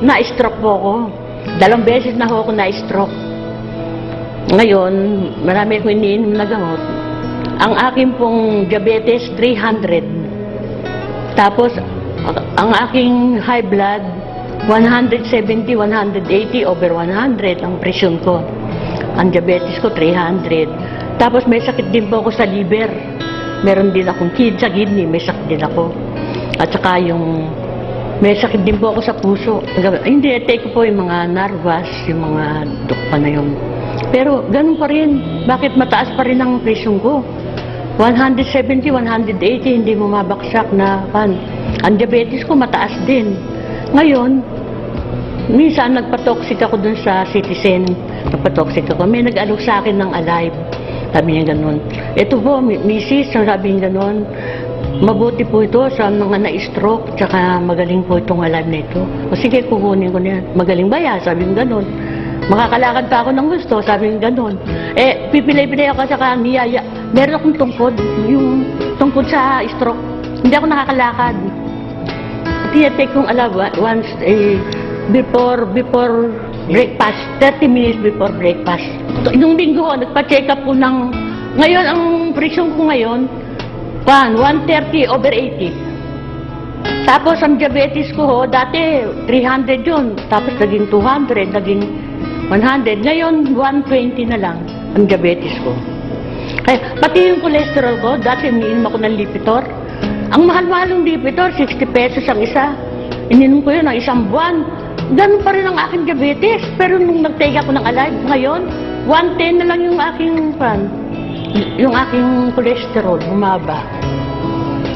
na-stroke po ako. 2 beses na ako na-stroke. Ngayon, marami akong iniinom na gamot. Ang aking pong diabetes, 300. Tapos, ang aking high blood, 170, 180, over 100 ang presyon ko. Ang diabetes ko, 300. Tapos may sakit din po ako sa liver. Meron din akong sa kidney, may sakit din ako. At saka may sakit din po ako sa puso. Hindi, take ko po yung mga nervous, yung mga dukpa na yun. Pero ganun pa rin. Bakit mataas pa rin ang presyon ko? 170, 180, hindi bumabaksak na pan. Ang diabetes ko mataas din. Ngayon, minsan nagpa-toxic ako dun sa Citizen. Nagpa-toxic ako. May nag-alok sa akin ng Alive. Sabi niya ganun. Ito po, misis, sabi niya ganun. Mabuti po ito sa mga na-stroke, tsaka magaling po itong Alive na ito. O sige, kukunin ko niya. Magaling ba yan? Sabi niya ganun. Makakalakad pa ako ng gusto, sabi niya ganun. Pipilay-pilay ako sa niyaya. Meron akong tungkod, yung tungkod sa stroke. Hindi ako nakakalakad. Tinatake kong once before breakfast, 30 minutes before breakfast. Nung linggo, nagpa-check up po ng, ngayon, ang presyon ko ngayon, 130 over 80. Tapos, ang diabetes ko, dati, 300 yun. Tapos, naging 200, naging 100. Ngayon, 120 na lang ang diabetes ko. Pati yung cholesterol ko, dati iniinom ako ng Lipitor. Ang mahal-mahal ng Lipitor, 60 pesos ang isa. Ininom ko yun ng isang buwan. Ganun pa rin ang aking diabetes. Pero nung nag-take ako ng Alive, ngayon, 110 na lang yung aking cholesterol, bumaba.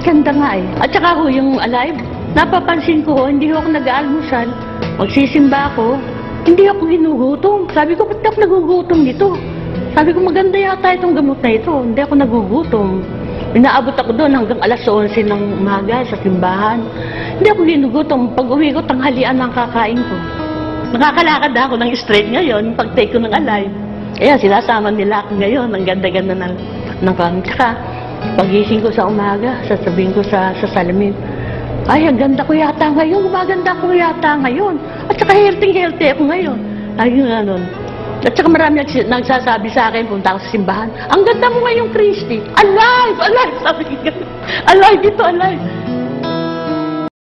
Ganda nga eh. At saka ho, yung Alive, napapansin ko ho, hindi ako nag-aalmusal. Magsisimba ako, hindi ako ginugutom. Sabi ko, ba't ako nagugutom dito? Sabi ko, maganda yata itong gamot na ito. Hindi ako nagugutom. Inaabot ako doon hanggang alas 11 ng umaga sa simbahan. Hindi ako ginugutom. Pag uwi ko, tanghalian ang kakain ko. Nakakalakad ako ng straight ngayon, pag-take ko ng Alive. Ayan, sinasama nila ako ngayon. Ang ganda-ganda ng kami. Tsaka, pagising ko sa umaga, sasabihin ko sa salamin, ay, ang ganda ko yata ngayon, gumaganda ko yata ngayon. At saka healthy ako ngayon. Ay, ganun. At saka marami nagsasabi sa akin, punta ako sa simbahan, ang ganda mo ngayon, Christy. Alive! Alive! Sabi ko, alive ito, alive.